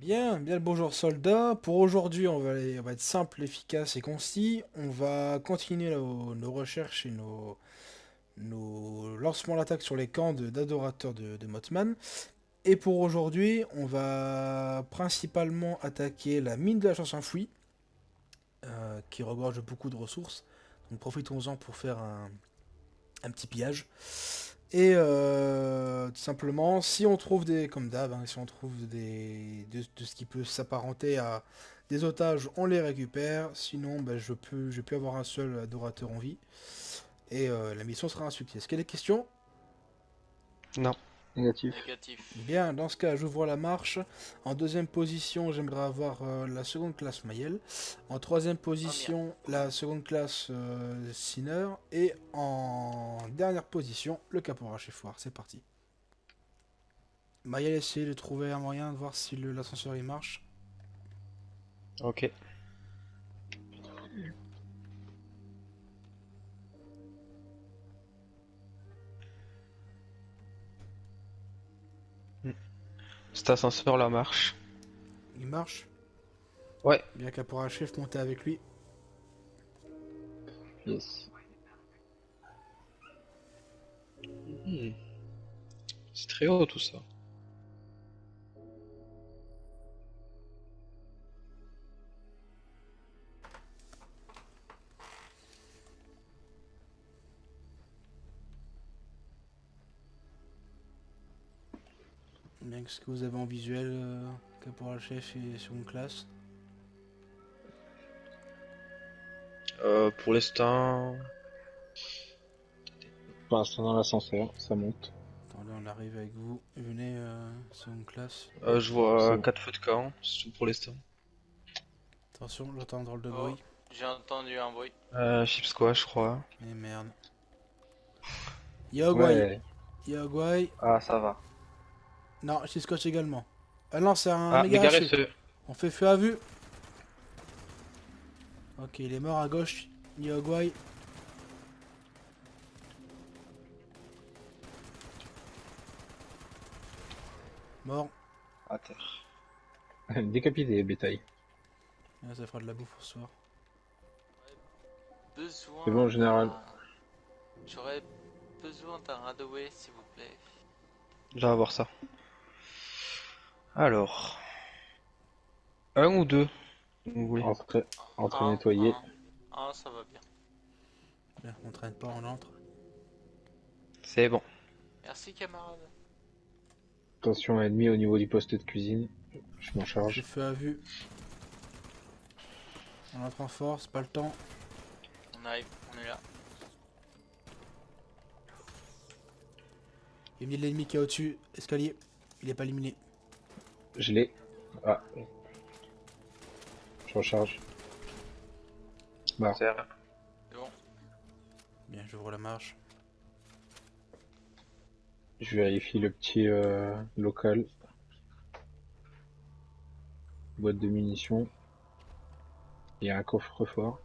Bien, bien le bonjour soldat. Pour aujourd'hui, on va être simple, efficace et concis. On va continuer nos recherches et nos lancements d'attaque sur les camps d'adorateurs de Mothman. Et pour aujourd'hui, on va principalement attaquer la mine de la chance enfouie, qui regorge beaucoup de ressources. Donc profitons-en pour faire un petit pillage. Et tout simplement, si on trouve comme d'hab, hein, si on trouve de ce qui peut s'apparenter à des otages, on les récupère. Sinon, ben, je peux avoir un seul adorateur en vie. Et la mission sera un succès. Est-ce qu'il y a des questions? Non. Négatif. Négatif. Bien, dans ce cas, j'ouvre la marche. En deuxième position, j'aimerais avoir la seconde classe Mayel. En troisième Oh merde. position, la seconde classe Sinner. Et en dernière position, le caporal chez Foire. C'est parti. Mayel essaie de trouver un moyen de voir si l'ascenseur il marche. Ok. Hmm. Cet ascenseur là marche. Il marche. Ouais. Bien caporal chef, montez avec lui. Yes. Hmm. C'est très haut tout ça. Bien que ce que vous avez en visuel, caporal chef et seconde classe. Pour l'instant. Pour l'instant dans l'ascenseur, ça monte. Attendez, on arrive avec vous. Venez, seconde classe. Je C'est vois bon. 4 feux de camp, c'est tout pour l'instant. Attention, j'entends un drôle de Oh, bruit. j'ai entendu un bruit. Chip squash je crois. Mais merde. Yogwai. Ouais. Yogwai. Ah ça va. Non, je scotch également. Ah non, c'est un Ah, méga méga haché. feu. On fait feu à vue. Ok, il est mort à gauche. Yogwai. Mort. À terre. Décapité, bétail. Ah, ça fera de la bouffe pour ce soir. Besoin C'est bon, général. J'aurais besoin d'un radaway, s'il vous plaît. Je vais voir ça. Alors. Un ou deux, vous voulez. Entre Un, nettoyer. ça va bien. Bien, on traîne pas, on entre. C'est bon. Merci, camarade. Attention ennemi au niveau du poste de cuisine. Je m'en Je charge. feu à vue. On entre en force, pas le temps. On arrive, on est là. Il y a l'ennemi qui est au-dessus. Escalier. Il est pas éliminé. Je l'ai. Ah. Je recharge. Bah, Serre. C'est bon. Bien, j'ouvre la marche. je vérifie le petit local. Boîte de munitions. Il y a un coffre-fort.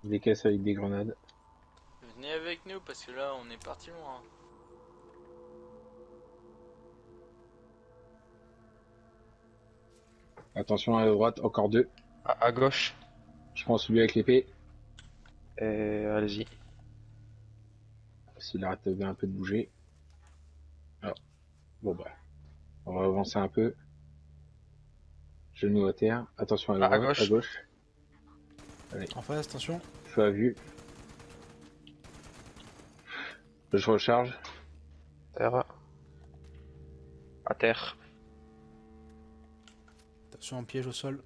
Des caisses avec des grenades. Venez avec nous, parce que là, on est parti loin. Attention à la droite, encore deux. À gauche. Je prends celui avec l'épée. Et allez-y. S'il arrête bien un peu de bouger. Alors, bon bah, on va avancer un peu. Genou à terre. Attention à À droite, à gauche. gauche. Allez, En face, attention. feu à vue. Je recharge. Terre. À terre. Attention en piège au sol.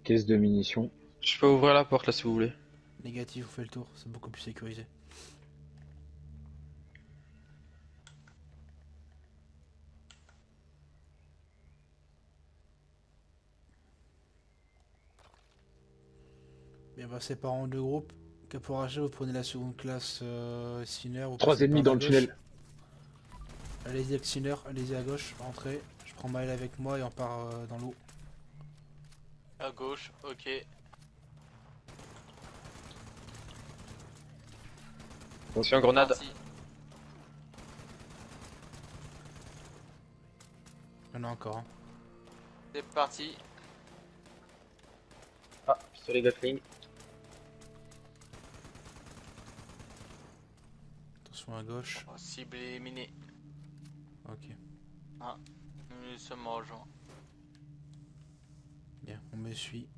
Caisse de munitions. Je peux ouvrir la porte là si vous voulez. Négatif, vous faites le tour. C'est beaucoup plus sécurisé. Bien, bah, séparons en deux groupes. Caporal chef, vous prenez la seconde classe Sinner. Vous Trois passez ennemis par dans la le gauche. tunnel. Allez-y avec Sinner, allez-y à gauche, rentrez. Je prends Maël avec moi et on part dans l'eau. À gauche, ok. Attention, grenade. Parti. Il y en a encore. Hein. C'est parti. Ah, pistolet Gatling. Attention à gauche. Oh, cible éliminée. Ok. Nous nous sommes rejoints. Bien, on me suit.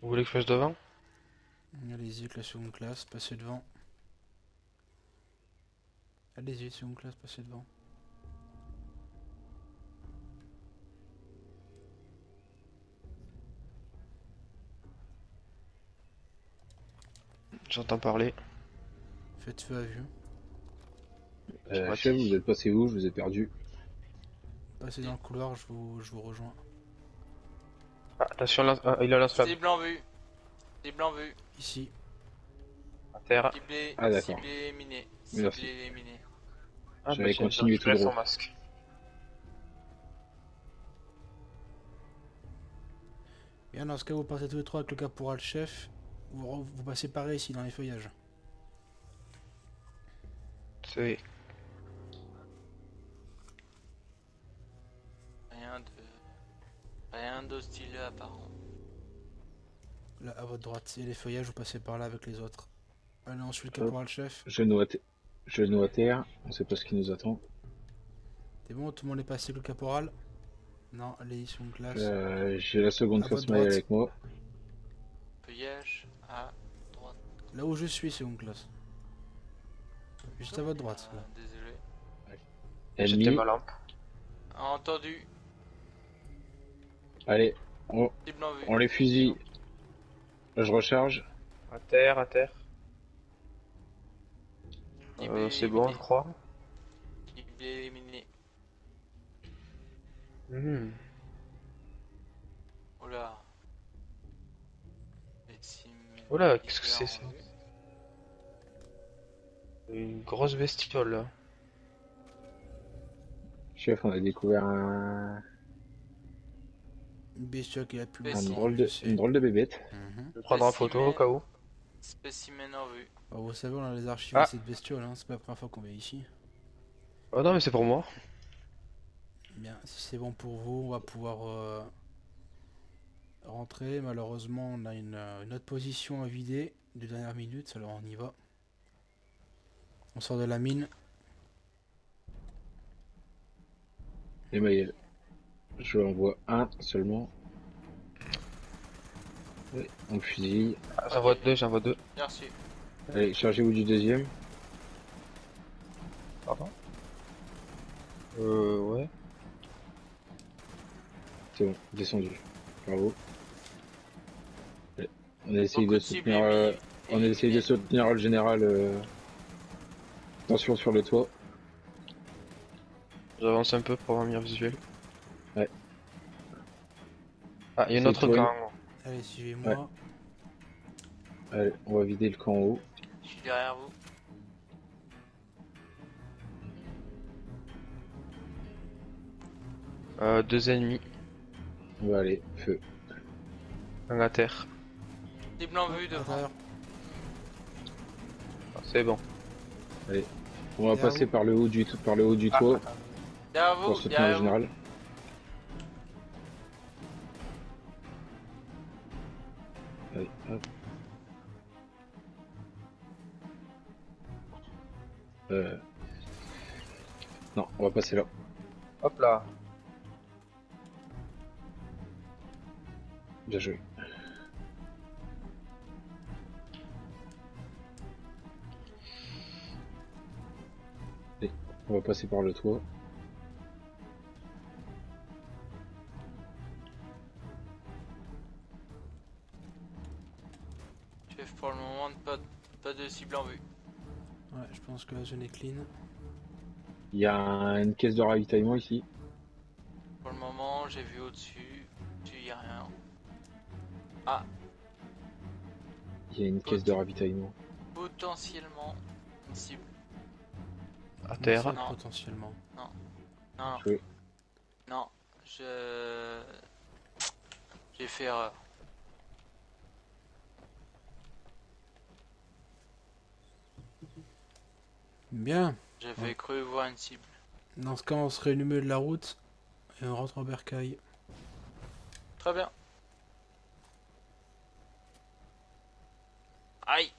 Vous voulez que je fasse devant? Allez-y avec la seconde classe, passez devant. Allez-y, seconde classe, passez devant. J'entends parler. Faites feu à vue. Chef, vous êtes passé où? Je vous ai perdu. Passez dans le couloir, je vous rejoins. Ah, attention, il a lance-flamme. Cible en vue. Cible en vue. Ici. À terre. Ah, d'accord. Cible éliminée. Merci. Cible éliminée. Ah, J'avais tiens, continué je tout laisse droit. son masque. Bien, dans ce cas, vous partez tous les trois avec le caporal chef. Vous passez pareil ici dans les feuillages. C'est... Rien d'hostile apparent. Là, à votre droite. Et les feuillages, vous passez par là avec les autres. Allez, on suit le caporal chef. Genou à terre. On sait pas ce qui nous attend. C'est bon, tout le monde est passé avec le caporal? Non, allez, seconde classe. J'ai la seconde À classe votre maille droite. avec moi. Feuillage à droite. Là où je suis, seconde classe. Juste à votre droite. Là. Désolé. J'étais Ennemi. ma lampe. Entendu. Allez, on Cible en vue. les fusille. Là, je recharge. À terre, à terre. Cible C'est bon, je éliminée. crois. Cible éliminée. Hmm. Oula. Médecine. Oula, qu'est-ce que c'est ça? Une grosse bestiole là. Chef, on a découvert un Une bestiole qui a plus Un une drôle de bébête. Mhm. Je vais prendre en photo au cas où. Spécimen en vue. Bah, vous savez, on a les archives Ah. de cette bestiole, hein. C'est pas la première fois qu'on vient ici. Oh non, mais c'est pour moi. Bien, si c'est bon pour vous, on va pouvoir rentrer. Malheureusement, on a une autre position à vider de dernière minute, alors on y va. On sort de la mine. Et Maël. Je en vois un seulement. Ouais, on le fusille. Ah, j'en vois deux. Bien reçu. Allez, chargez-vous du deuxième. Pardon. Ouais. C'est bon, descendu. Bravo. Allez, on essaye Beaucoup de de cibles soutenir. éliminés. On essaye de soutenir le général. Attention sur le toit. J'avance un peu pour avoir un meilleur visuel. Ouais. Ah, il y a un C'est autre toi. camp. Allez, suivez-moi. Allez, on va vider le camp en haut. Je suis derrière vous. Deux ennemis. On va aller, feu. Un à terre. Cible en vue devant. Intérieur. Ah, c'est bon. On va Derrière passer vous. par le haut du toit Derrière pour vous. soutenir le Derrière vous. général. Allez, hop. Non, on va passer là. Hop là. Bien joué. Allez, on va passer par le toit. Chef, pour le moment, pas de cible en vue. Ouais, je pense que la zone est clean. Il y a une caisse de ravitaillement ici. Pour le moment, j'ai vu au-dessus. Au-dessus, y a rien. Ah, Il y a une caisse de ravitaillement. Potentiellement une cible. À terre. Non. Potentiellement. Non, Oui. non, j'ai fait erreur. Bien. J'avais cru voir une cible. Dans ce cas, on se réunit au milieu de la route et on rentre en bercail. Très bien. Aïe.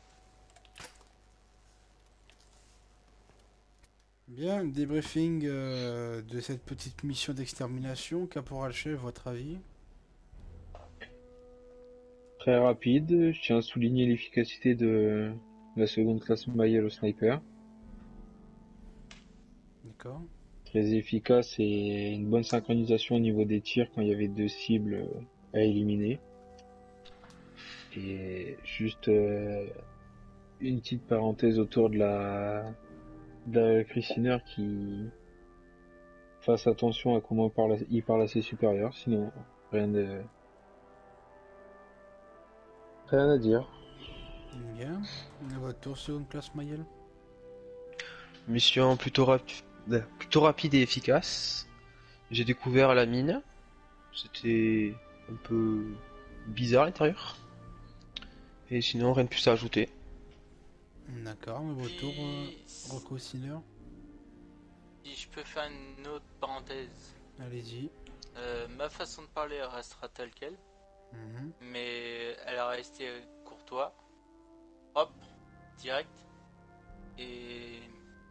Bien, débriefing de cette petite mission d'extermination. Caporal chef, votre avis? Très rapide, je tiens à souligner l'efficacité de la seconde classe Mayel au sniper. D'accord. Très efficace et une bonne synchronisation au niveau des tirs quand il y avait 2 cibles à éliminer. Et juste une petite parenthèse autour de la Christiner qui fasse attention à comment il parle à ses supérieurs, sinon rien à dire. Bien. À votre tour, seconde classe Mayel. Mission plutôt rapide et efficace. J'ai découvert la mine. C'était un peu bizarre à l'intérieur. Et sinon, rien de plus à ajouter. D'accord, à votre tour, Puis, Rocco Sinner. si je peux faire une autre parenthèse, Allez-y. ma façon de parler restera telle quelle, Mhm. mais elle a resté courtois, propre, direct et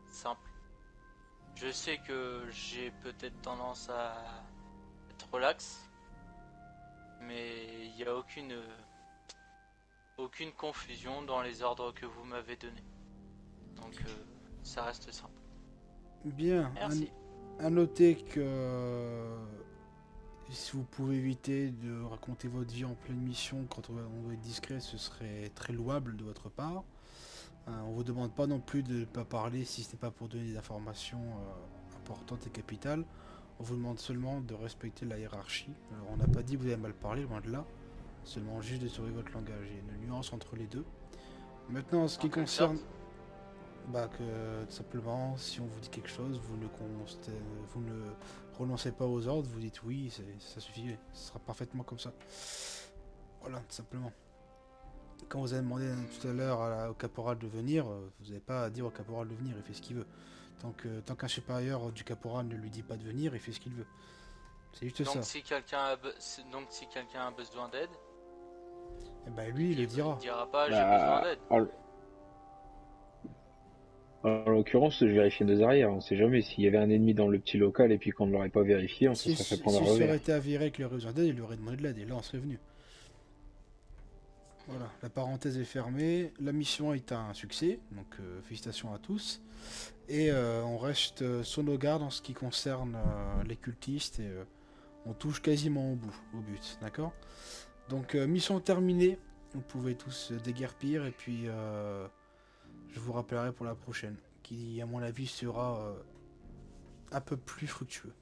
simple. Je sais que j'ai peut-être tendance à être relax, mais il n'y a aucune confusion dans les ordres que vous m'avez donnés. Donc ça reste simple. Bien. Merci. À noter que si vous pouvez éviter de raconter votre vie en pleine mission quand on doit être discret, ce serait très louable de votre part. On vous demande pas non plus de ne pas parler si ce n'est pas pour donner des informations importantes et capitales. On vous demande seulement de respecter la hiérarchie. Alors on n'a pas dit que vous avez mal parlé, loin de là. Seulement juste de surveiller votre langage. Il y a une nuance entre les deux. Maintenant, en ce qui En quelle concerne... sorte? Bah que tout simplement, si on vous dit quelque chose, vous ne renoncez pas aux ordres, vous dites oui, ça suffit, ce sera parfaitement comme ça. Voilà, tout simplement. Quand vous avez demandé tout à l'heure au caporal de venir, vous n'avez pas à dire au caporal de venir, il fait ce qu'il veut. Tant qu'un supérieur du caporal ne lui dit pas de venir, il fait ce qu'il veut. C'est juste ça. Donc si quelqu'un a besoin d'aide, Et bah lui, il le il dira. dira pas j'ai besoin Bah, d'aide. en l'occurrence, je vérifiais nos arrières. On sait jamais s'il y avait un ennemi dans le petit local et puis qu'on ne l'aurait pas vérifié, on se serait fait prendre à Si ça aurait revers. été avéré qu'il aurait besoin d'aide, il lui aurait demandé de l'aide, et là on serait venu. Voilà, la parenthèse est fermée, la mission est un succès, donc félicitations à tous. Et on reste sur nos gardes en ce qui concerne les cultistes et on touche quasiment au but, d'accord? Donc mission terminée, vous pouvez tous déguerpir et puis je vous rappellerai pour la prochaine, qui à mon avis sera un peu plus fructueux.